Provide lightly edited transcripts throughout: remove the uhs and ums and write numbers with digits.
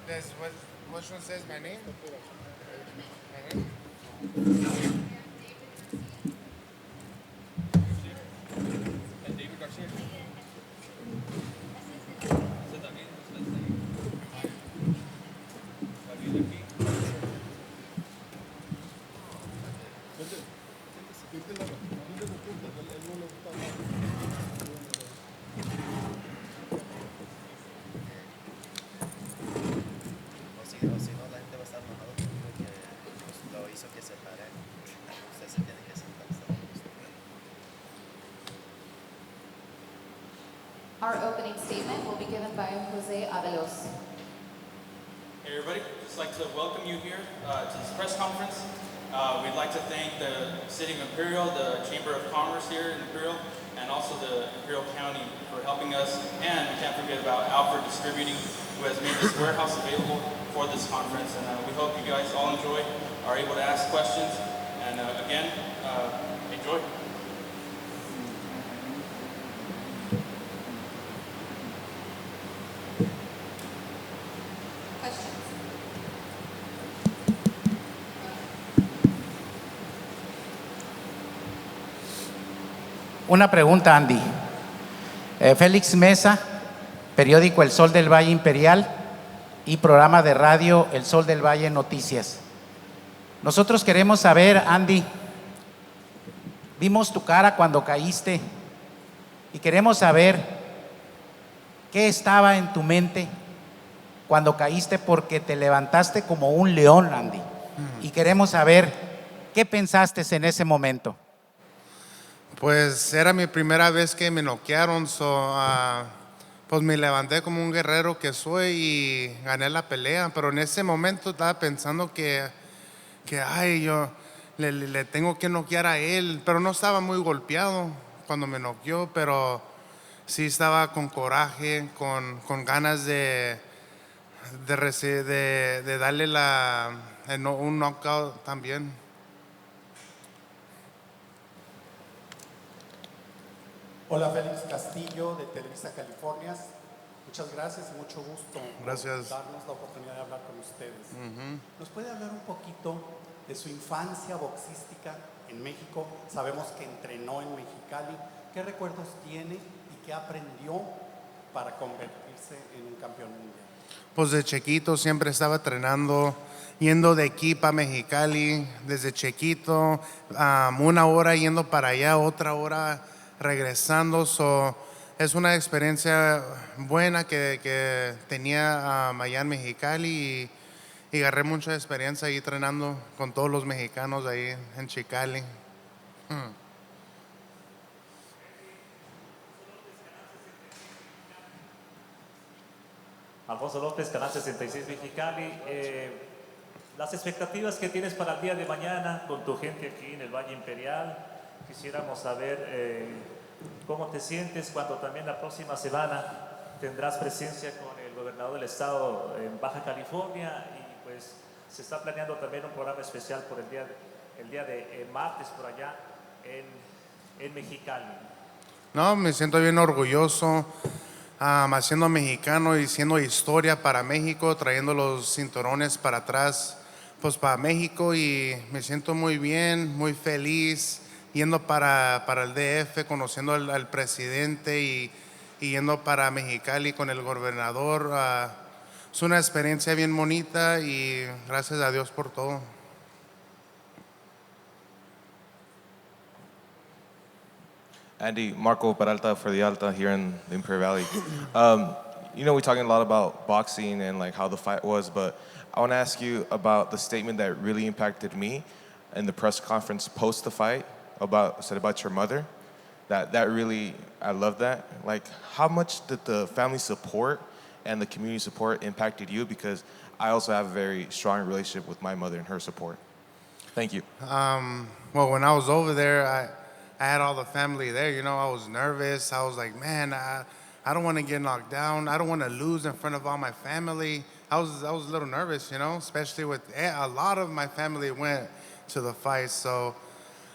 That's which one says my name? O si no, la gente va a estar enojado conmigo que pues, lo hizo que se pare. Usted se tiene que sentar. Our opening statement will be given by Jose Avelos. Hey everybody, just like to welcome you here to this press conference. We'd like to thank the City of Imperial, the Chamber of Commerce here in Imperial, and also the Imperial County for helping us. And we can't forget about Alfred Distributing, who has made this warehouse available for this conference. And we hope you guys all enjoy, are able to ask questions, and again, enjoy. Questions? Una pregunta, Andy. Félix Mesa, periódico El Sol del Valle Imperial y programa de radio El Sol del Valle Noticias. Nosotros queremos saber, Andy, vimos tu cara cuando caíste y queremos saber qué estaba en tu mente cuando caíste, porque te levantaste como un león, Andy. Y queremos saber qué pensaste en ese momento. Pues era mi primera vez que me noquearon, pues me levanté como un guerrero que soy y gané la pelea, pero en ese momento estaba pensando que ay, yo le tengo que noquear a él, pero no estaba muy golpeado cuando me noqueó, pero sí estaba con coraje, con ganas de darle un knockout también. Hola, Félix Castillo de Televisa California. Muchas gracias y mucho gusto Gracias. por darnos la oportunidad de hablar con ustedes. ¿Nos puede hablar un poquito de su infancia boxística en México? Sabemos que entrenó en Mexicali. ¿Qué recuerdos tiene y qué aprendió para convertirse en un campeón mundial? Pues de chiquito siempre estaba entrenando, yendo de aquí para Mexicali, desde chiquito, una hora yendo para allá, otra hora regresando. Es una experiencia buena que tenía allá en Mexicali y agarré mucha experiencia ahí entrenando con todos los mexicanos ahí en Chicali. Alfonso López, Canal 66 Mexicali. Las expectativas que tienes para el día de mañana con tu gente aquí en el Valle Imperial. Quisiéramos saber cómo te sientes cuando también la próxima semana tendrás presencia con el gobernador del estado en Baja California, y pues se está planeando también un programa especial por el día de martes por allá en Mexicali. No, me siento bien orgulloso, haciendo mexicano y siendo historia para México, trayendo los cinturones para atrás, pues para México, y me siento muy bien, muy feliz, yendo para el DF, conociendo al presidente y yendo para Mexicali con el gobernador. Es una experiencia bien bonita y gracias a Dios por todo. Andy, Marco Peralta for the Alta here in the Imperial Valley. We're talking a lot about boxing and like how the fight was, but I want to ask you about the statement that really impacted me in the press conference post the fight about your mother. That really, I love that. Like, how much did the family support and the community support impacted you? Because I also have a very strong relationship with my mother and her support. Thank you. Well, when I was over there, I had all the family there. I was nervous. I was like, man, I don't want to get knocked down. I don't want to lose in front of all my family. I was a little nervous, especially with a lot of my family went to the fight. So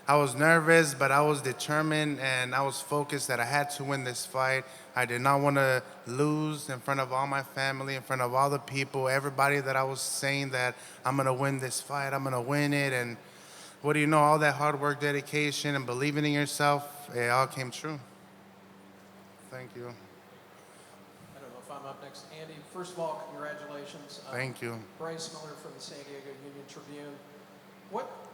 I was nervous, but I was determined and I was focused that I had to win this fight. I did not want to lose in front of all my family, in front of all the people, everybody that I was saying that I'm going to win this fight, I'm going to win it. And what do you know, all that hard work, dedication, and believing in yourself, it all came true. Thank you. I don't know if I'm up next. Andy, first of all, congratulations. Thank you. Bryce Miller from the San Diego Union Tribune.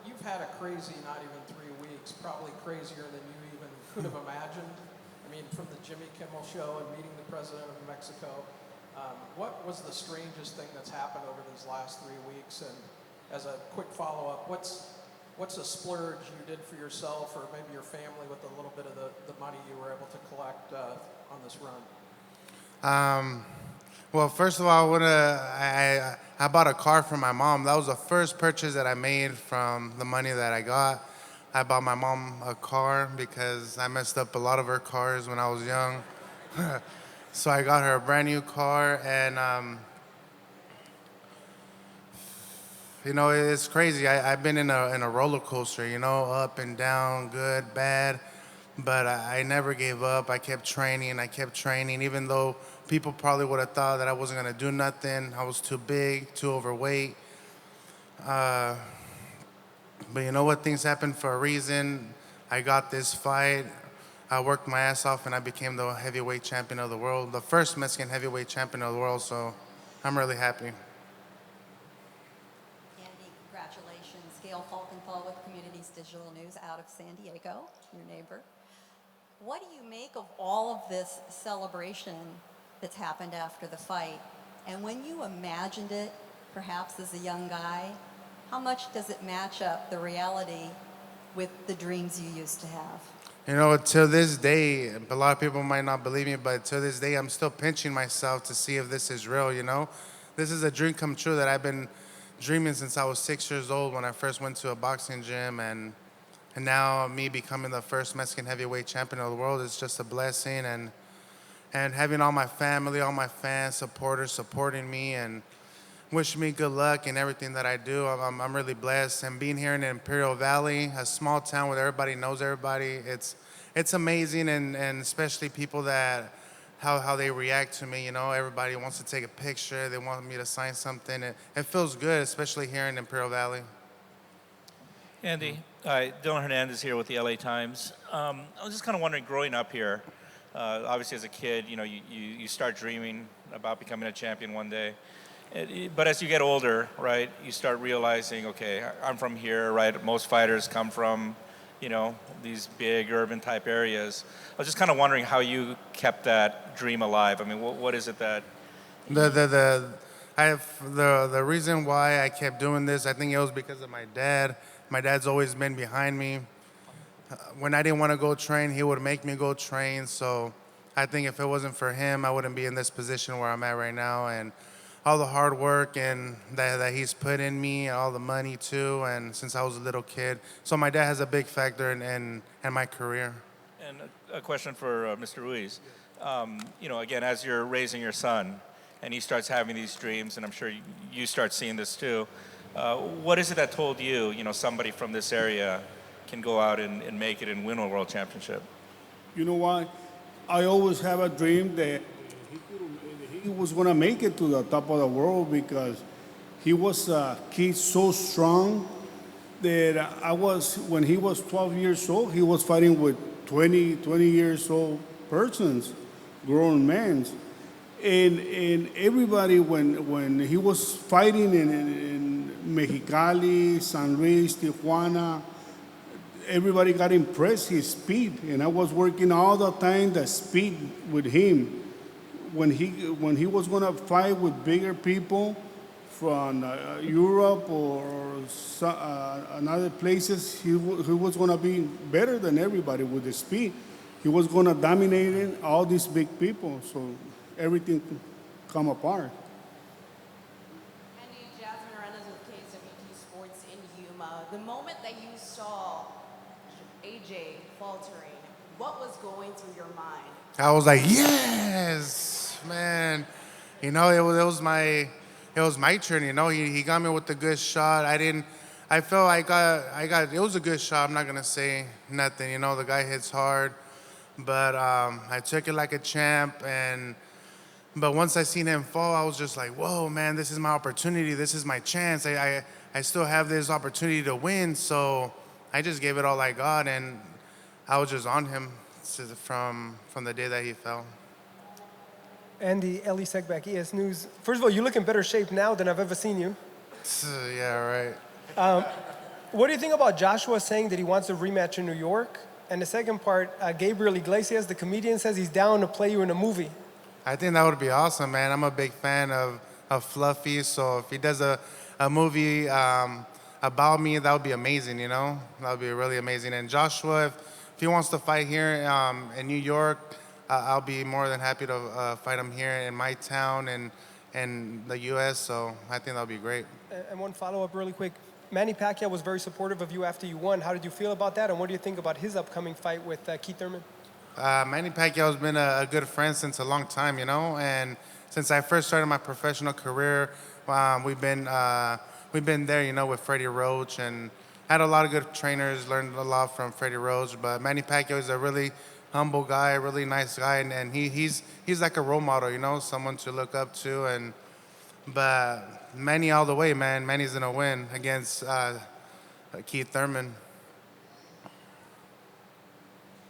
You've had a crazy, not even 3 weeks, probably crazier than you even could have imagined. I mean, from the Jimmy Kimmel show and meeting the president of Mexico. What was the strangest thing that's happened over these last 3 weeks? And as a quick follow-up, what's a splurge you did for yourself or maybe your family with a little bit of the money you were able to collect on this run? Well, first of all, I bought a car for my mom. That was the first purchase that I made from the money that I got. I bought my mom a car because I messed up a lot of her cars when I was young. So I got her a brand new car, and it's crazy. I've been in a roller coaster, up and down, good, bad, but I never gave up. I kept training, even though people probably would have thought that I wasn't gonna do nothing. I was too big, too overweight. But you know what? Things happen for a reason. I got this fight. I worked my ass off, and I became the heavyweight champion of the world, the first Mexican heavyweight champion of the world. So I'm really happy. Andy, congratulations. Gail Falkenthal with Communities Digital News out of San Diego, your neighbor. What do you make of all of this celebration that's happened after the fight? And when you imagined it, perhaps as a young guy, how much does it match up the reality with the dreams you used to have? To this day, a lot of people might not believe me, but to this day, I'm still pinching myself to see if this is real, This is a dream come true that I've been dreaming since I was 6 years old when I first went to a boxing gym, and now me becoming the first Mexican heavyweight champion of the world is just a blessing, and having all my family, all my fans, supporters supporting me and wishing me good luck in everything that I do. I'm really blessed, and being here in the Imperial Valley, a small town where everybody knows everybody, it's amazing, and especially people that how they react to me. Everybody wants to take a picture, they want me to sign something. It feels good, especially here in Imperial Valley. Andy, Dylan Hernandez here with the LA Times. I was just kind of wondering, growing up here, obviously as a kid, you start dreaming about becoming a champion one day. But as you get older, right, you start realizing, okay, I'm from here, right? Most fighters come from, these big urban type areas. I was just kind of wondering how you kept that dream alive. I mean, what is it that? The reason why I kept doing this, I think it was because of my dad. My dad's always been behind me. When I didn't want to go train, he would make me go train. So I think if it wasn't for him, I wouldn't be in this position where I'm at right now. And all the hard work and that he's put in me, all the money too, and since I was a little kid. So my dad has a big factor in my career. And a question for Mr. Ruiz. Again, as you're raising your son and he starts having these dreams, and I'm sure you start seeing this too, what is it that told you, somebody from this area can go out and make it and win a world championship? You know what? I always have a dream that he was going to make it to the top of the world because he was a kid so strong that when he was 12 years old, he was fighting with 20 years old persons, grown men. And everybody, when he was fighting in Mexicali, San Luis, Tijuana, everybody got impressed his speed. And I was working all the time the speed with him. When he was going to fight with bigger people from Europe or another places, he was going to be better than everybody with the speed. He was going to dominate all these big people, so everything come apart. Andy, Jasmine Arenas with KSWT Sports in Yuma. The moment that you saw AJ faltering, what was going through your mind? I was like, yes, man. It was my turn. He got me with a good shot. I felt it was a good shot. I'm not gonna say nothing. The guy hits hard. But I took it like a champ, but once I seen him fall, I was just like, whoa, man, this is my opportunity. This is my chance. I still have this opportunity to win. So I just gave it all I got, and I was just on him from the day that he fell. Andy, Ellie Segback, ES News. First of all, you look in better shape now than I've ever seen you. Yeah, right. What do you think about Joshua saying that he wants a rematch in New York? And the second part, Gabriel Iglesias, the comedian, says he's down to play you in a movie. I think that would be awesome, man. I'm a big fan of Fluffy, so if he does a movie about me, that would be amazing, you know? That would be really amazing. And Joshua, if he wants to fight here in New York, I'll be more than happy to fight him here in my town and in the U.S., so I think that would be great. And one follow-up really quick. Manny Pacquiao was very supportive of you after you won. How did you feel about that, and what do you think about his upcoming fight with Keith Thurman? Manny Pacquiao has been a good friend since a long time, you know, and since I first started my professional career, we've been there, you know, with Freddie Roach, and had a lot of good trainers, learned a lot from Freddie Roach. But Manny Pacquiao is a really humble guy, a really nice guy, and he's like a role model, you know, someone to look up to. But Manny all the way, man. Manny's gonna win against Keith Thurman.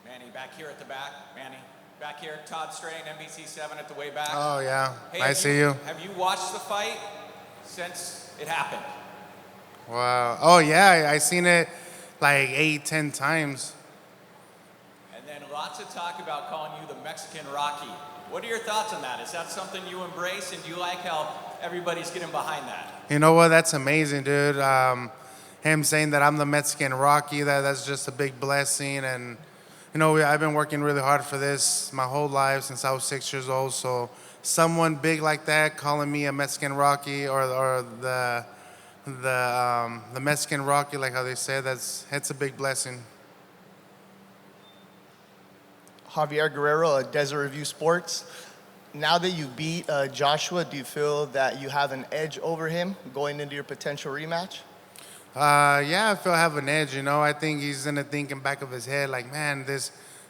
Manny, back here at the back. Manny, back here. Todd Strain, NBC7 at the way back. Oh, yeah. Hey, I see you. Have you watched the fight since it happened? Wow. Oh, yeah. I seen it like 8-10 times. And then lots of talk about calling you the Mexican Rocky. What are your thoughts on that? Is that something you embrace, and do you like how everybody's getting behind that? You know what? That's amazing, dude. Him saying that I'm the Mexican Rocky, that's just a big blessing. And, you know, I've been working really hard for this my whole life since I was 6 years old. So someone big like that calling me a Mexican Rocky or the Mexican Rocky, like how they say, it's a big blessing. Javier Guerrero, Desert Review Sports. Now that you beat Joshua, do you feel that you have an edge over him going into your potential rematch? Yeah, I feel I have an edge, you know. I think he's gonna think in back of his head, like, man,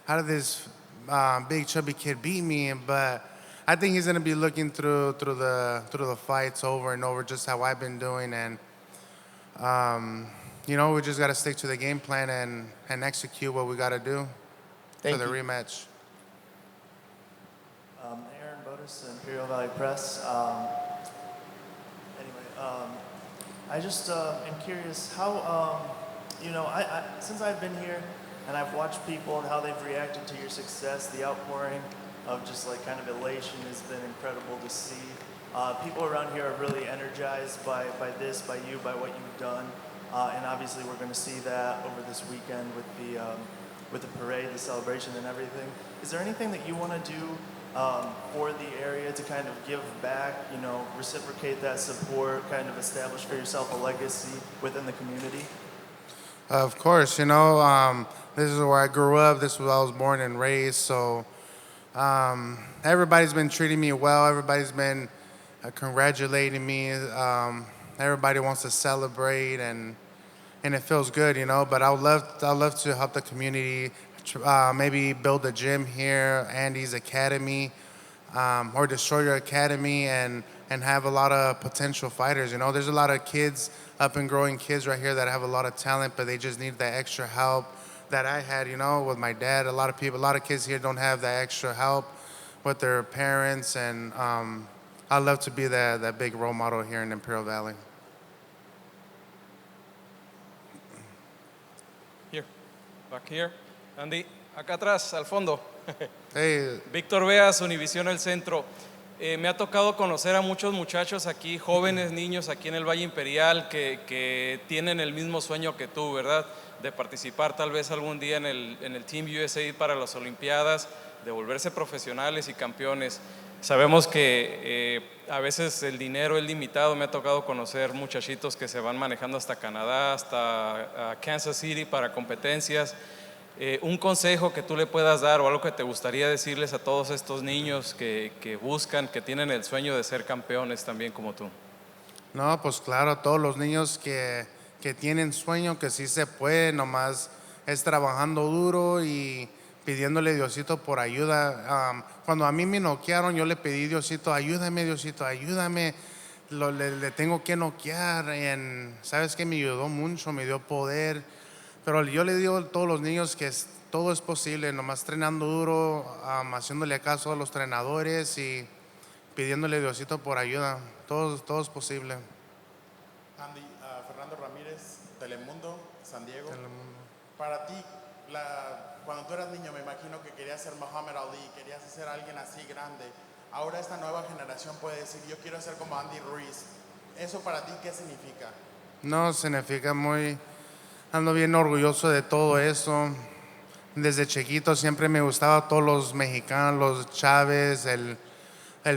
how did this big chubby kid beat me? But I think he's gonna be looking through the fights over and over, just how I've been doing, and you know, we just gotta stick to the game plan and execute what we gotta do for the rematch. Aaron Botus, Imperial Valley Press. I just am curious how, you know, since I've been here and I've watched people and how they've reacted to your success, the outpouring of just like kind of elation has been incredible to see. People around here are really energized by this, by you, by what you've done. And obviously we're going to see that over this weekend with the parade, the celebration and everything. Is there anything that you want to do for the area to kind of give back, you know, reciprocate that support, kind of establish for yourself a legacy within the community? Of course, you know, this is where I grew up. This is where I was born and raised. So everybody's been treating me well. Everybody's been congratulating me. Everybody wants to celebrate, and it feels good, you know. But I'd love to help the community. Maybe build a gym here, Andy's Academy, or Destroyer Academy, and have a lot of potential fighters. You know, there's a lot of kids, up and growing kids right here that have a lot of talent, but they just need that extra help that I had, you know, with my dad. A lot of kids here don't have that extra help with their parents, and I'd love to be that big role model here in Imperial Valley. Here, back here. Andy, acá atrás, al fondo. Hey. Víctor Veas, Univisión El Centro. Me ha tocado conocer a muchos muchachos aquí, jóvenes niños aquí en el Valle Imperial que tienen el mismo sueño que tú, ¿verdad? De participar tal vez algún día en el Team USA para las Olimpiadas, de volverse profesionales y campeones. Sabemos que a veces el dinero es limitado. Me ha tocado conocer muchachitos que se van manejando hasta Canadá, hasta Kansas City para competencias. Un consejo que tú le puedas dar o algo que te gustaría decirles a todos estos niños que buscan, que tienen el sueño de ser campeones también como tú. No, pues claro, todos los niños que tienen sueño, que sí se puede, nomás es trabajando duro y pidiéndole Diosito por ayuda. Cuando a mí me noquearon, yo le pedí Diosito, ayúdame. Le tengo que noquear. ¿Sabes qué? Me ayudó mucho, me dio poder. Pero yo le digo a todos los niños que todo es posible, nomás entrenando duro, haciéndole caso a los entrenadores y pidiéndole Diosito por ayuda. Todo es posible. Andy, Fernando Ramírez, Telemundo, San Diego. Para ti, cuando tú eras niño, me imagino que querías ser Muhammad Ali, querías ser alguien así grande. Ahora esta nueva generación puede decir, yo quiero ser como Andy Ruiz. ¿Eso para ti qué significa? No, significa ando bien orgulloso de todo eso. Desde chiquito siempre me gustaba todos los mexicanos, los Chávez, el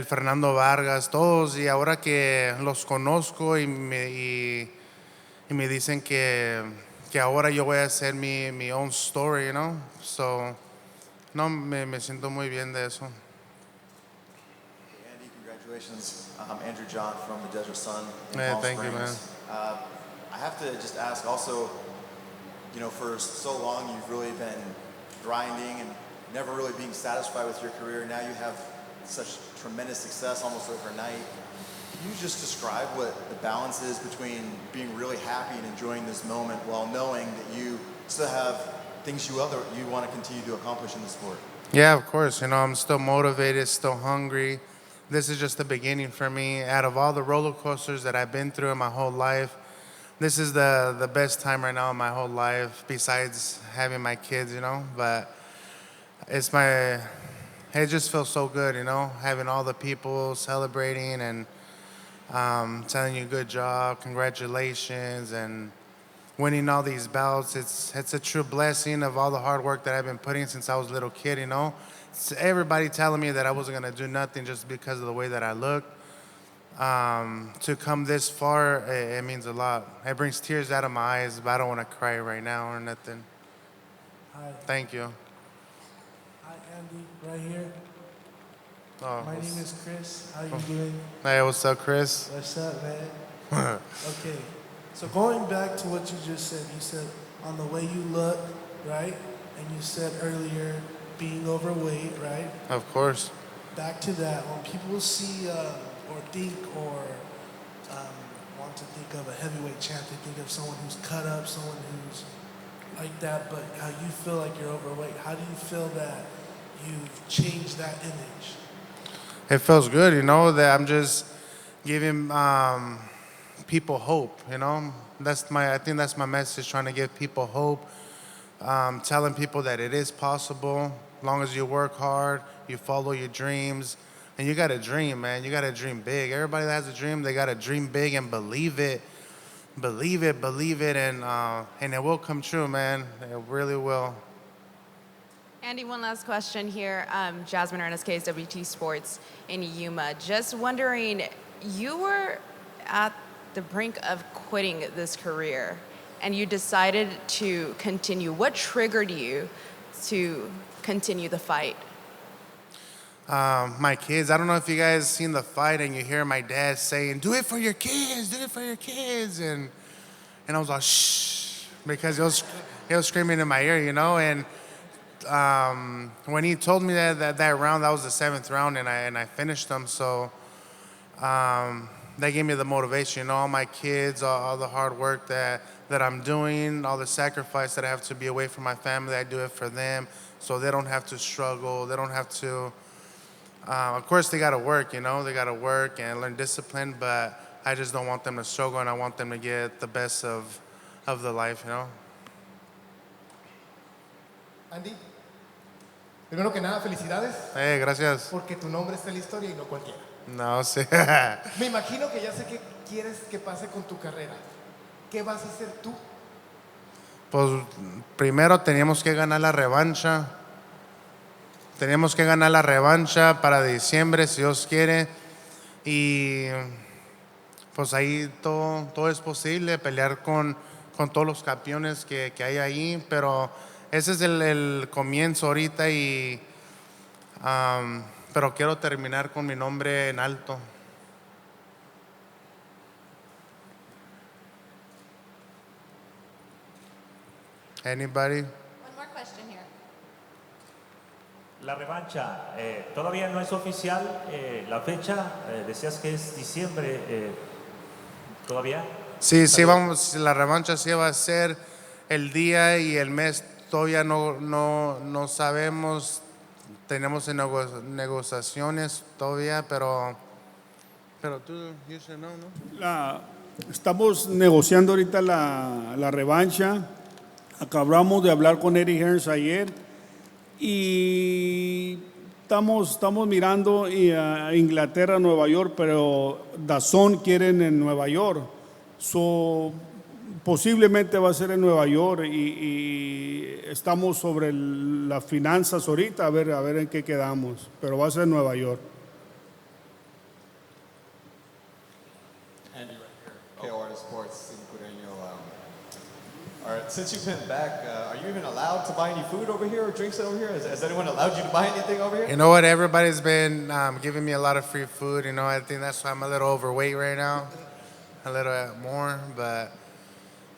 Fernando Vargas, todos. Y ahora que los conozco y me dicen que ahora yo voy a hacer mi own story, you know? So, no, me siento muy bien de eso. Andy, congratulations. I'm Andrew John from the Desert Sun in Yeah, Palm thank you, Springs. I have to just ask also, you know, for so long you've really been grinding and never really being satisfied with your career. Now you have such tremendous success almost overnight. Can you just describe what the balance is between being really happy and enjoying this moment while knowing that you still have things you want to continue to accomplish in the sport? Yeah, of course. You know, I'm still motivated, still hungry. This is just the beginning for me. Out of all the roller coasters that I've been through in my whole life, this is the best time right now in my whole life, besides having my kids, you know. But it just feels so good, you know, having all the people celebrating and telling you good job, congratulations, and winning all these bouts. It's a true blessing of all the hard work that I've been putting since I was a little kid, you know. It's everybody telling me that I wasn't going to do nothing just because of the way that I look. To come this far, it means a lot. It brings tears out of my eyes, but I don't want to cry right now or nothing. Hi. Thank you. Hi, Andy, right here. Oh, My name is Chris. How you doing? Hey, what's up, Chris? What's up, man? Okay, so going back to what you just said, you said on the way you look, right? And you said earlier being overweight, right? Of course. Back to that, when people see or think or want to think of a heavyweight champ, they think of someone who's cut up, someone who's like that, but how you feel like you're overweight. How do you feel that you've changed that image? It feels good, you know, that I'm just giving people hope, you know. I think that's my message, trying to give people hope, telling people that it is possible, as long as you work hard, you follow your dreams, and you got to dream, man. You got to dream big. Everybody that has a dream, they got to dream big and believe it. Believe it, and it will come true, man. It really will. Andy, one last question here. Jasmine Ernest, KSWT Sports in Yuma. Just wondering, you were at the brink of quitting this career and you decided to continue. What triggered you to continue the fight? My kids, I don't know if you guys seen the fight and you hear my dad saying, do it for your kids, do it for your kids. And I was like, shh, because he was screaming in my ear, you know. And when he told me that round, that was the 7th round, and I finished them. So that gave me the motivation, you know, all my kids, all the hard work that I'm doing, all the sacrifice that I have to be away from my family, I do it for them so they don't have to struggle. They don't have to, of course, they got to work, you know, they got to work and learn discipline, but I just don't want them to struggle, and I want them to get the best of the life, you know. Andy, primero que nada, felicidades. Gracias. Porque tu nombre está en la historia y no cualquiera. No sé. Me imagino que ya sé qué quieres que pase con tu carrera. ¿Qué vas a hacer tú? Pues primero teníamos que ganar la revancha. Teníamos que ganar la revancha para diciembre, si Dios quiere. Y pues ahí todo es posible, pelear con todos los campeones que hay ahí. Pero ese es el comienzo ahorita, pero quiero terminar con mi nombre en alto. Anybody? One more question here. La revancha, todavía no es oficial la fecha, decías que es diciembre, ¿todavía? Sí, sí, vamos, la revancha sí va a ser el día y el mes, todavía no sabemos, tenemos en negociaciones todavía, pero tú, you should know, ¿no? Estamos negociando ahorita la revancha. Acabamos de hablar con Eddie Hearns ayer y estamos mirando a Inglaterra, Nueva York, pero Dazn quieren en Nueva York. Posiblemente va a ser en Nueva York y estamos sobre las finanzas ahorita, a ver en qué quedamos, pero va a ser en Nueva York. Andy, right here, KOR Sports in Cureño. All right, since you've been back, are you even allowed to buy any food over here or drinks over here? Has anyone allowed you to buy anything over here? You know what? Everybody's been giving me a lot of free food. You know, I think that's why I'm a little overweight right now, a little more. But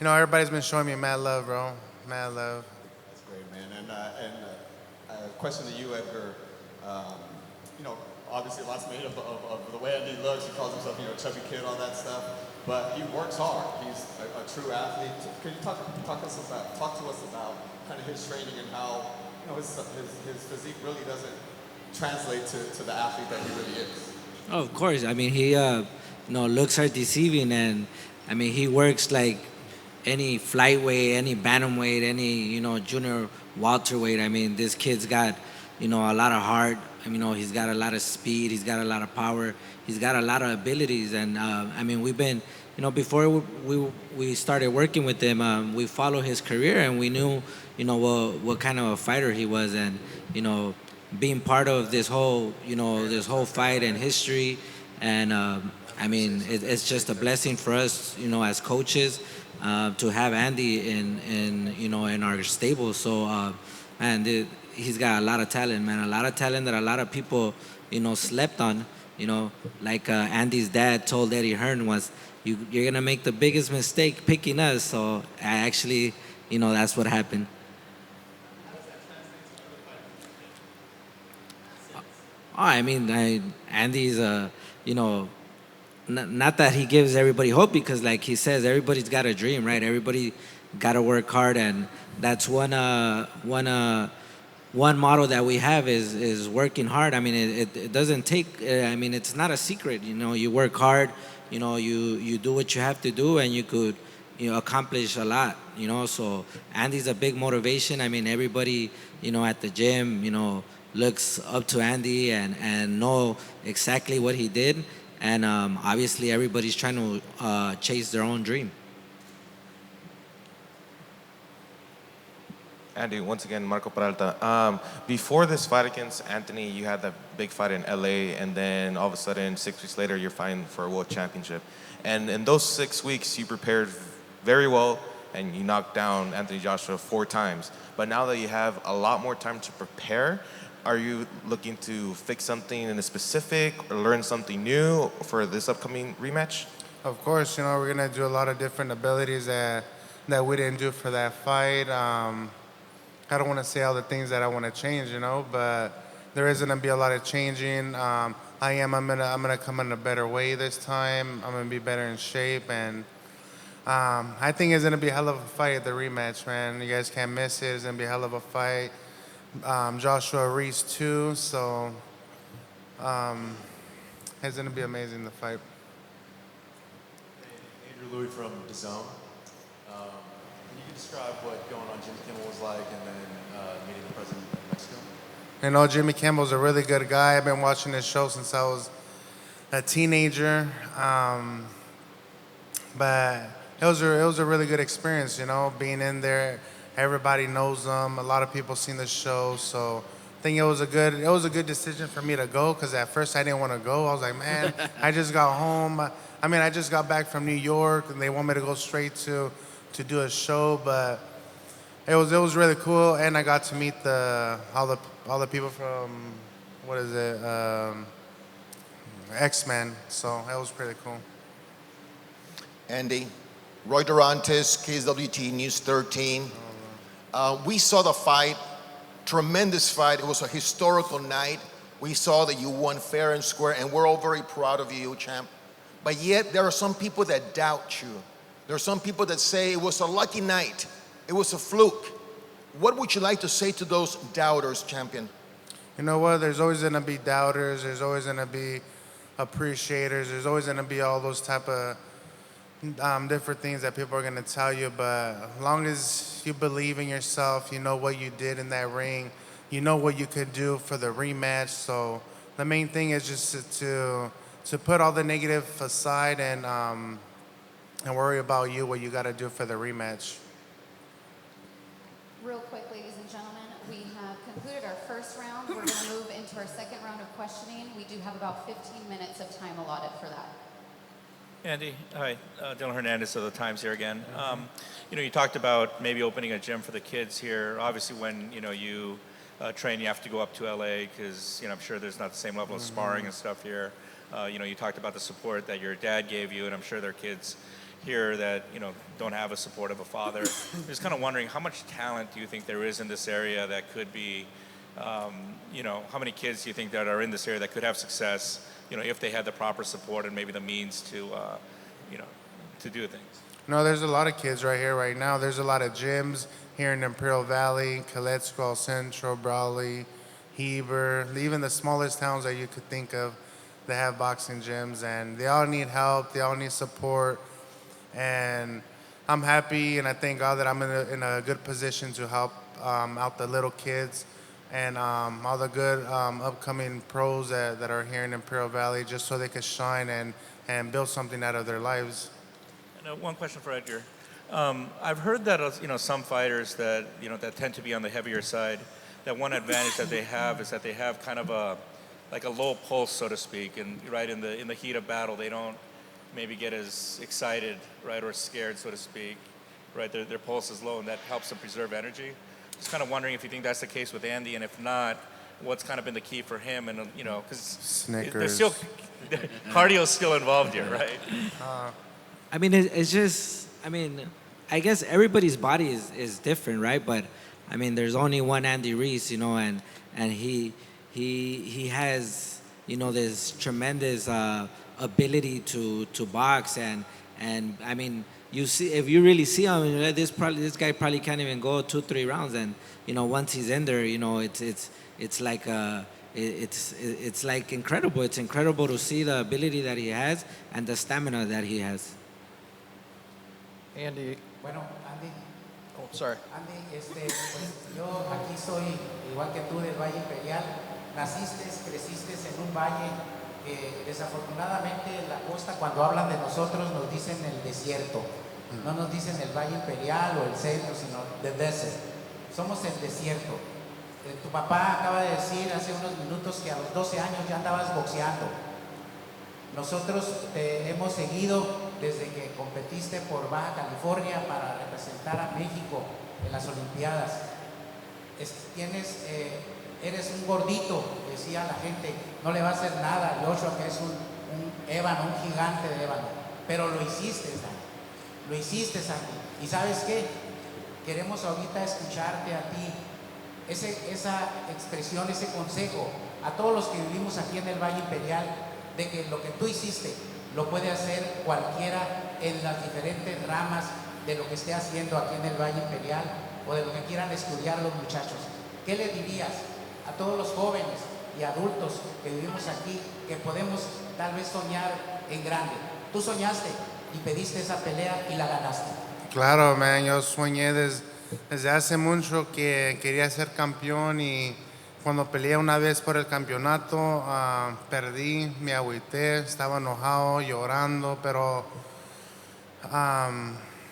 you know, everybody's been showing me mad love, bro. Mad love. That's great, man. And a question to you, Edgar. You know, obviously, lots made of the way Andy looks. He calls himself, chubby kid, all that stuff. But he works hard. He's a true athlete. Can you talk to us about kind of his training and how his physique really doesn't translate to the athlete that he really is? Oh, of course. I mean, he looks are deceiving, and I mean he works like any flyweight, any bantamweight, any junior welterweight. I mean, this kid's got a lot of heart. I mean, he's got a lot of speed. He's got a lot of power. He's got a lot of abilities, and I mean, we've been, before we started working with him, we followed his career, and we knew, what kind of a fighter he was, and being part of this whole, this whole fight and history, and I mean, it's just a blessing for us, as coaches, to have Andy in our stable. So, and he's got a lot of talent, man. A lot of talent that a lot of people, slept on. Like Andy's dad told Eddie Hearn was, you're gonna make the biggest mistake picking us. So I actually, that's what happened. Oh, I mean, Andy's, not that he gives everybody hope, because like he says, everybody's got a dream, right? Everybody got to work hard, and that's one motto that we have is working hard. I mean, it doesn't take, I mean, it's not a secret, you work hard, you do what you have to do, and you could, accomplish a lot, so Andy's a big motivation. I mean, everybody, at the gym, looks up to Andy and know exactly what he did. And obviously everybody's trying to chase their own dream. Andy, once again, Marco Peralta. Before this fight against Anthony, you had that big fight in LA, and then all of a sudden, 6 weeks later, you're fighting for a world championship. And in those 6 weeks, you prepared very well, and you knocked down Anthony Joshua 4 times. But now that you have a lot more time to prepare, are you looking to fix something in a specific or learn something new for this upcoming rematch? Of course, we're gonna do a lot of different abilities that we didn't do for that fight. I don't want to say all the things that I want to change, but there is gonna be a lot of changing. I'm gonna come in a better way this time. I'm gonna be better in shape, and I think it's gonna be a hell of a fight at the rematch, man. You guys can't miss it. It's gonna be a hell of a fight. Joshua Ruiz too, so it's gonna be amazing, the fight. Andrew Louis from Dazn. Can you describe what going on Jimmy Kimmel was like, and then meeting the president of Mexico? Jimmy Kimmel's a really good guy. I've been watching his show since I was a teenager, but it was a really good experience, being in there. Everybody knows them. A lot of people seen the show, so I think it was a good decision for me to go, because at first I didn't want to go. I was like, man, I just got home. I mean, I just got back from New York, and they want me to go straight to do a show, but it was really cool, and I got to meet all the people from X-Men, so it was pretty cool. Andy, Roy Durantes, KSWT News 13. We saw the fight tremendous fight. It was a historical night. We saw that you won fair and square, and we're all very proud of you, champ. But yet, there are some people that doubt you. There are some people that say it was a lucky night. It was a fluke. What would you like to say to those doubters, champion? You know what? There's always going to be doubters. There's always going to be appreciators. There's always going to be all those type of different things that people are going to tell you. But as long as you believe in yourself, you know what you did in that ring, you know what you could do for the rematch. So the main thing is just to put all the negative aside and worry about you, what you got to do for the rematch. Real quick, ladies and gentlemen, we have concluded our first round. We're going to move into our second round of questioning. We do have about 15 minutes of time allotted for that. Andy, hi, Dylan Hernandez of the Times here again. You talked about maybe opening a gym for the kids here. Obviously, when you train, you have to go up to LA because I'm sure there's not the same level of sparring and stuff here. You talked about the support that your dad gave you, and I'm sure there are kids here that don't have a support of a father. I'm just kind of wondering, how much talent do you think there is in this area that could be, how many kids do you think that are in this area that could have success, if they had the proper support and maybe the means to, to do things? No, there's a lot of kids right here right now. There's a lot of gyms here in Imperial Valley, Kaletzko, Central, Brawley, Heber, even the smallest towns that you could think of, they have boxing gyms, and they all need help. They all need support. And I'm happy, and I thank God that I'm in a good position to help out the little kids and all the good upcoming pros that are here in Imperial Valley, just so they can shine and build something out of their lives. And one question for Edgar. I've heard that some fighters that that tend to be on the heavier side, that one advantage that they have is that they have kind of a low pulse, so to speak, and right in the heat of battle they don't maybe get as excited, right, or scared, so to speak, right? Their pulse is low, and that helps them preserve energy. Just kind of wondering if you think that's the case with Andy, and if not, what's kind of been the key for him? And because there's still cardio is still involved here, right? I mean, it's just, I guess everybody's body is different, right? But I mean, there's only one Andy Ruiz, and he has this tremendous ability to box, and I mean, you see, if you really see him, this guy probably can't even go 2-3 rounds, and once he's in there, it's like it's like incredible. It's incredible to see the ability that he has and the stamina that he has. Andy. Bueno, Andy. Oh, sorry. Andy, pues yo aquí soy igual que tú del Valle Imperial. Naciste, creciste en un valle. Desafortunadamente en la costa, cuando hablan de nosotros, nos dicen el desierto. No nos dicen el Valle Imperial o el centro, sino the desert. Somos el desierto. Tu papá acaba de decir hace unos minutos que a los 12 años ya andabas boxeando. Nosotros te hemos seguido desde que competiste por Baja California para representar a México en las Olimpiadas. Eres un gordito, decía la gente, no le va a hacer nada a Joshua, que es un ébano, un gigante de ébano. Pero lo hiciste, Sandy. Lo hiciste, Sandy. ¿Y sabes qué? Queremos ahorita escucharte a ti. Esa expresión, ese consejo a todos los que vivimos aquí en el Valle Imperial, de que lo que tú hiciste lo puede hacer cualquiera en las diferentes ramas de lo que esté haciendo aquí en el Valle Imperial o de lo que quieran estudiar los muchachos. ¿Qué le dirías a todos los jóvenes y adultos que vivimos aquí, que podemos tal vez soñar en grande? Tú soñaste y pediste esa pelea y la ganaste. Claro, man, yo soñé desde hace mucho que quería ser campeón, y cuando peleé una vez por el campeonato, perdí, me agüité, estaba enojado, llorando, pero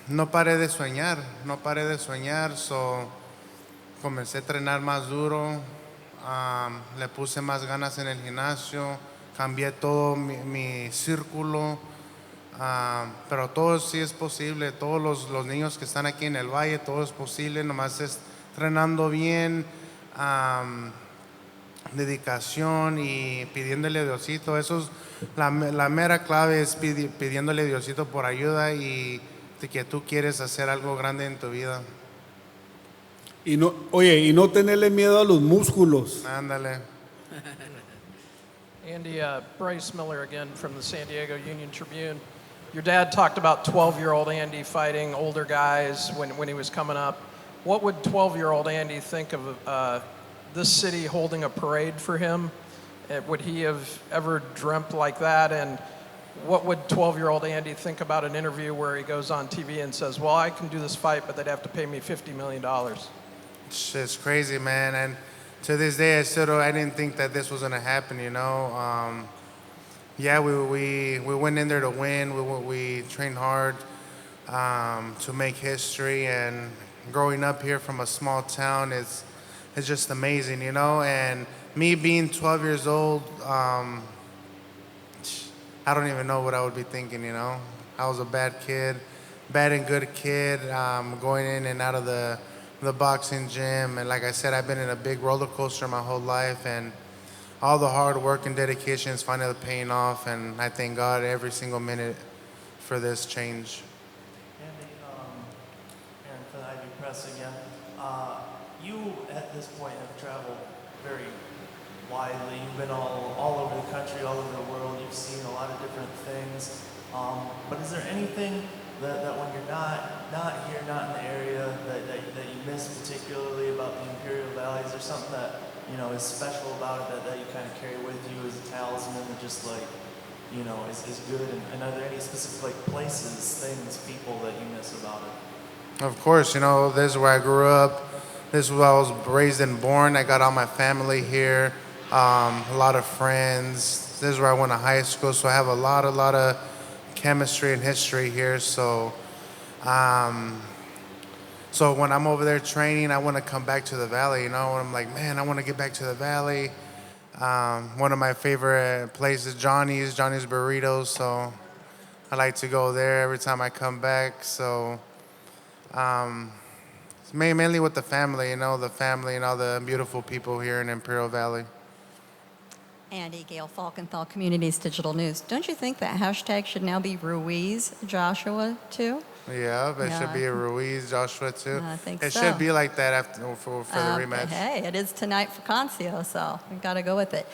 no paré de soñar, comencé a entrenar más duro, le puse más ganas en el gimnasio, cambié todo mi círculo, pero todo sí es posible. Todos los niños que están aquí en el valle, todo es posible, nomás es entrenando bien, dedicación y pidiéndole a Diosito. Eso es la mera clave, es pidiéndole a Diosito por ayuda y de que tú quieres hacer algo grande en tu vida. y no tenerle miedo a los músculos. Ándale. Andy, Bryce Miller again from the San Diego Union Tribune. Your dad talked about 12-year-old Andy fighting older guys when he was coming up. What would 12-year-old Andy think of this city holding a parade for him? Would he have ever dreamt like that? And what would 12-year-old Andy think about an interview where he goes on TV and says, well, I can do this fight, but they'd have to pay me $50 million? It's crazy, man. And to this day, I didn't think that this was gonna happen. You know, yeah, we went in there to win. We trained hard to make history. And growing up here from a small town, it's just amazing, you know. And me being 12 years old, I don't even know what I would be thinking, you know. I was a bad and good kid, going in and out of the boxing gym. And like I said, I've been in a big roller coaster my whole life, and all the hard work and dedication is finally paying off, and I thank God every single minute for this change. Andy, Aaron from the Ivy Press again. You, at this point, have traveled very widely. You've been all over the country, all over the world. You've seen a lot of different things. But is there anything that when you're not here, not in the area, that you miss particularly about the Imperial Valley? Is there something that, you know, is special about it that you kind of carry with you as a talisman that just like, you know, is good? And are there any specific like places, things, people that you miss about it? Of course, you know, this is where I grew up. This is where I was raised and born. I got all my family here, a lot of friends. This is where I went to high school, so I have a lot of chemistry and history here. So, so when I'm over there training, I want to come back to the valley. You know, and I'm like, man, I want to get back to the valley. One of my favorite places, Johnny's Burritos. So I like to go there every time I come back. So. Mainly with the family, you know, the family and all the beautiful people here in Imperial Valley. Andy, Gail Falkenthal, Communities Digital News. Don't you think that hashtag should now be Ruiz Joshua too? Yeah, but it should be a Ruiz Joshua too. I think it so. should be like that for the rematch. But hey, it is tonight for Concio, so we've got to go with it.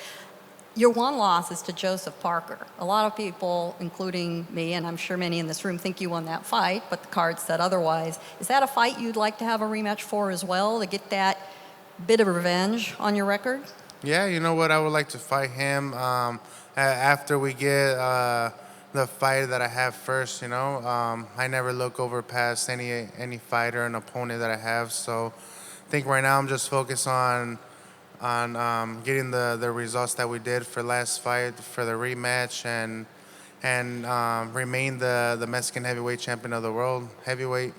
Your one loss is to Joseph Parker. A lot of people, including me, and I'm sure many in this room, think you won that fight, but the card said otherwise. Is that a fight you'd like to have a rematch for as well, to get that bit of revenge on your record? Yeah, you know what? I would like to fight him after we get the fight that I have first, you know. I never look over past any fighter and opponent that I have, so I think right now I'm just focused on getting the results that we did for last fight, for the rematch, and remain the Mexican heavyweight champion of the world, heavyweight.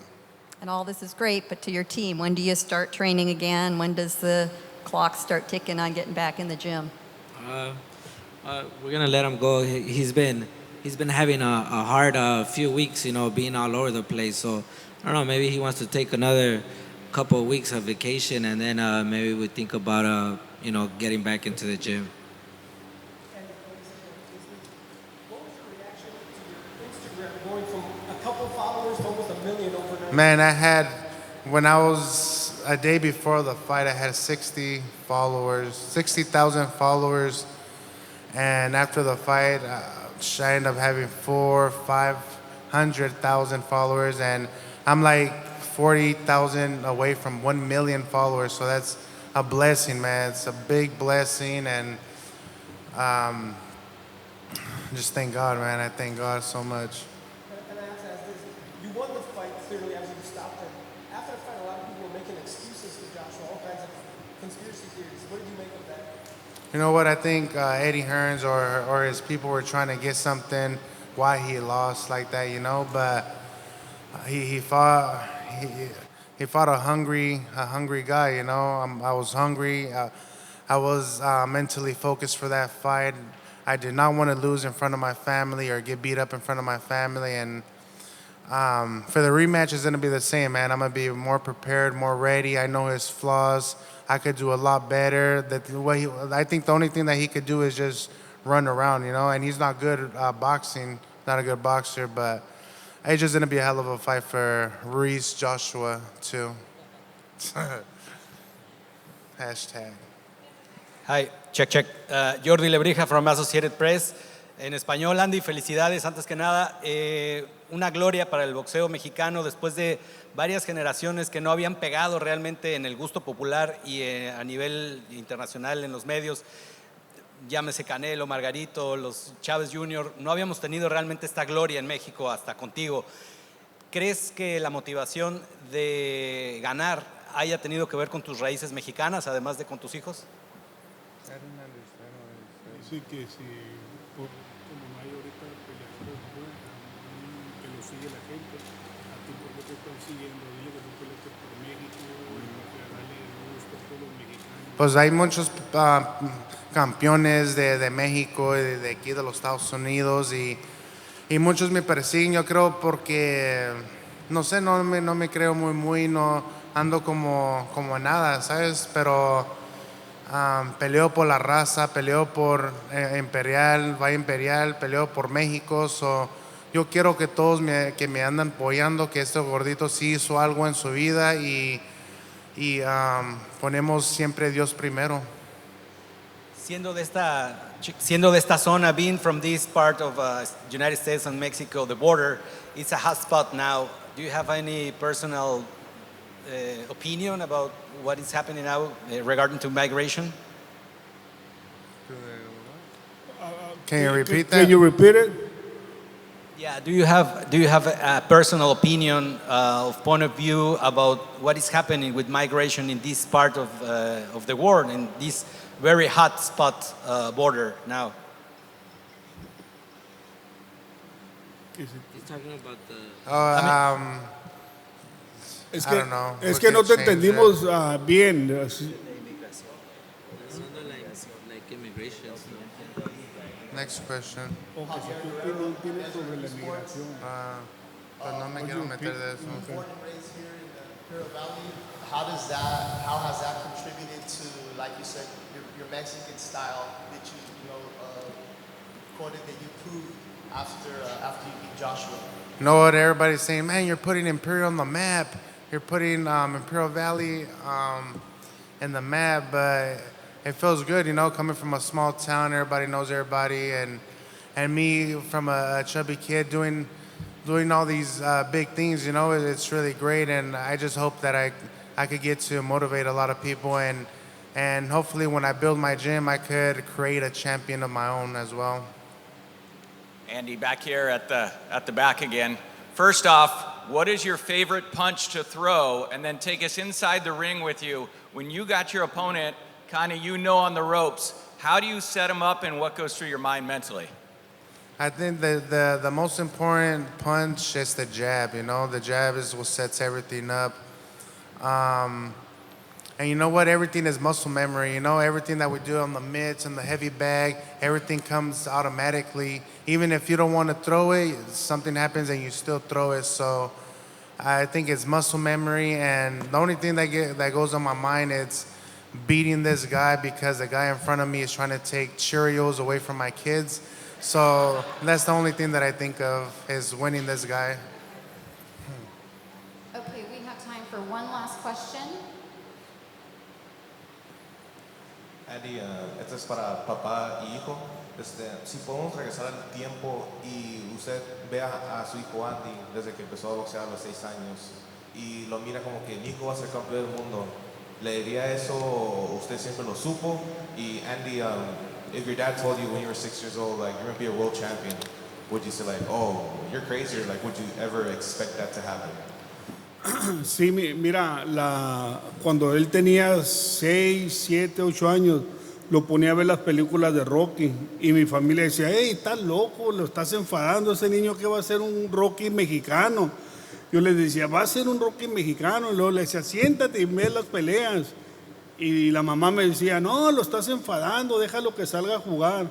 And all this is great, but to your team, when do you start training again? When does the clock start ticking on getting back in the gym? We're gonna let him go. He's been having a hard few weeks, you know, being all over the place. So I don't know, maybe he wants to take another couple of weeks of vacation, and then maybe we think about you know, getting back into the gym. What was your reaction to your Instagram going from a couple followers to almost 1 million overnight? Man, when I was a day before the fight, I had 60,000 followers, and after the fight, I ended up having 500,000 followers, and I'm like 40,000 away from 1 million followers. So that's a blessing, man. It's a big blessing, and just thank God, man. I thank God so much. And I have to ask this. You won the fight clearly as you stopped him. After the fight, a lot of people were making excuses for Joshua, all kinds of conspiracy theories. What did you make of that? You know what? I think Eddie Hearns or his people were trying to get something why he lost like that, you know. But he fought a hungry guy, you know. I was hungry. I was mentally focused for that fight. I did not want to lose in front of my family or get beat up in front of my family. And for the rematch, it's going to be the same, man. I'm going to be more prepared, more ready. I know his flaws. I could do a lot better. I think the only thing that he could do is just run around, you know. And he's not good at boxing, not a good boxer. But it's just going to be a hell of a fight for Ruiz Joshua, too. Hashtag. Hi, check, check. Jordi Lebrija from Associated Press. En español, Andy, felicidades antes que nada. Una gloria para el boxeo mexicano después de varias generaciones que no habían pegado realmente en el gusto popular y a nivel internacional en los medios. Llámese Canelo, Margarito, los Chávez Jr., no habíamos tenido realmente esta gloria en México hasta contigo. ¿Crees que la motivación de ganar haya tenido que ver con tus raíces mexicanas, además de con tus hijos? Sí, que sí, como no hay ahorita peleadores que lo sigue la gente, a ti por qué te están siguiendo, dile que tú peleaste por México, y que darle gusto a todos los mexicanos. Pues hay muchos campeones de México, de aquí de los Estados Unidos y muchos me persiguen, yo creo, porque no sé, no me creo muy, no ando como nada, ¿sabes? Pero peleo por la raza, peleo por Imperial, Valle Imperial, peleo por México, yo quiero que todos que me andan apoyando, que este gordito sí hizo algo en su vida y ponemos siempre Dios primero. Siendo de esta zona, being from this part of United States and Mexico, the border, it's a hot spot now. Do you have any personal opinion about what is happening now regarding to migration? Can you repeat that? Can you repeat it? Yeah, do you have a personal opinion of point of view about what is happening with migration in this part of the world, in this very hot spot border now? He's talking about the... Es I que, don't know. es We que no could te change entendimos that. bien. like immigration. Next question. O que si tú tienes sobre la migración. Pues no me quiero meter de eso. Born and raised here in the Imperial Valley. How has that contributed to, like you said, your Mexican style that you quoted that you proved after you beat Joshua? You know what everybody's saying, man, you're putting Imperial on the map. You're putting Imperial Valley in the map, but it feels good, coming from a small town, everybody knows everybody, and me from a chubby kid doing all these big things, it's really great, and I just hope that I could get to motivate a lot of people, and hopefully when I build my gym, I could create a champion of my own as well. Andy, back here at the back again. First off, what is your favorite punch to throw? And then take us inside the ring with you. When you got your opponent, kind of on the ropes, how do you set him up and what goes through your mind mentally? I think the most important punch is the jab, The jab is what sets everything up. And you know what? Everything is muscle memory. Everything that we do on the mitts and the heavy bag, everything comes automatically. Even if you don't want to throw it, something happens and you still throw it. So I think it's muscle memory. And the only thing that goes on my mind is beating this guy because the guy in front of me is trying to take Cheerios away from my kids. So that's the only thing that I think of is winning this guy. Okay, we have time for one last question. Andy, esto es para papá y hijo. Si podemos regresar al tiempo y usted vea a su hijo Andy desde que empezó a boxear a los 6 años y lo mira como que mi hijo va a ser campeón del mundo, ¿le diría eso? ¿Usted siempre lo supo? Y Andy, if your dad told you when you were 6 years old, like, you're going to be a world champion, would you say like, oh, you're crazy, or like, would you ever expect that to happen? Sí, mira, cuando él tenía 6, 7, 8 años, lo ponía a ver las películas de Rocky y mi familia decía, hey, estás loco, lo estás enfadando, ese niño que va a ser un Rocky mexicano. Yo les decía, va a ser un Rocky mexicano, y luego le decía, siéntate y ve las peleas. Y la mamá me decía, no, lo estás enfadando, déjalo que salga a jugar.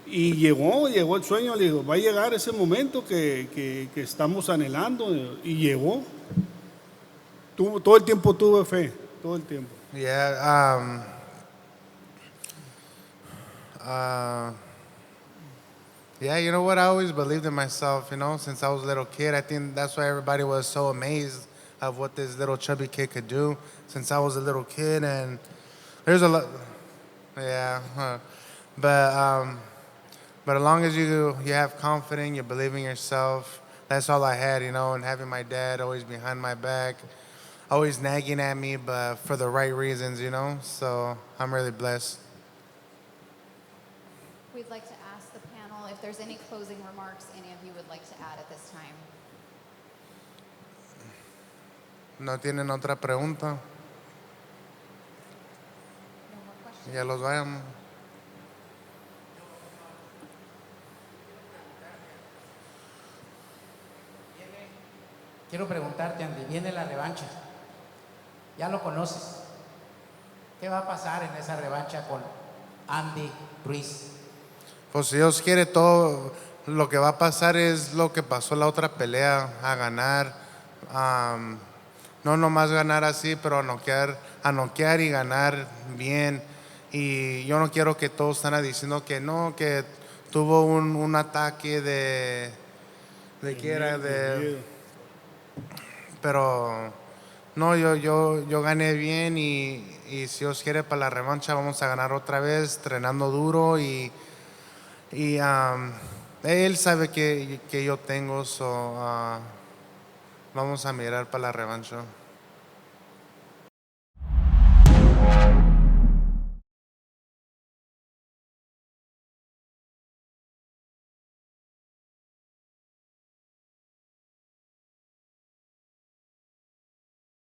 Y llegó el sueño, le digo, va a llegar ese momento que estamos anhelando, y llegó. Todo el tiempo tuve fe, todo el tiempo. Yeah, yeah, you know what? I always believed in myself, since I was a little kid. I think that's why everybody was so amazed of what this little chubby kid could do since I was a little kid. And There's a lot. Yeah. But as long as you have confidence, you believe in yourself, that's all I had, and having my dad always behind my back, always nagging at me, but for the right reasons. So I'm really blessed. We'd like to ask the panel if there's any closing remarks any of you would like to add at this time. ¿No tienen otra pregunta? Ya los vayamos. Quiero preguntarte, Andy, viene la revancha. Ya lo conoces. ¿Qué va a pasar en esa revancha con Andy Ruiz? Pues si Dios quiere, todo lo que va a pasar es lo que pasó la otra pelea, a ganar. No nomás ganar así, pero a noquear y ganar bien. Y yo no quiero que todos estén diciendo que no, que tuvo un ataque de qué era, pero no, yo gané bien y si Dios quiere para la revancha vamos a ganar otra vez, entrenando duro y él sabe que yo tengo, vamos a mirar para la revancha.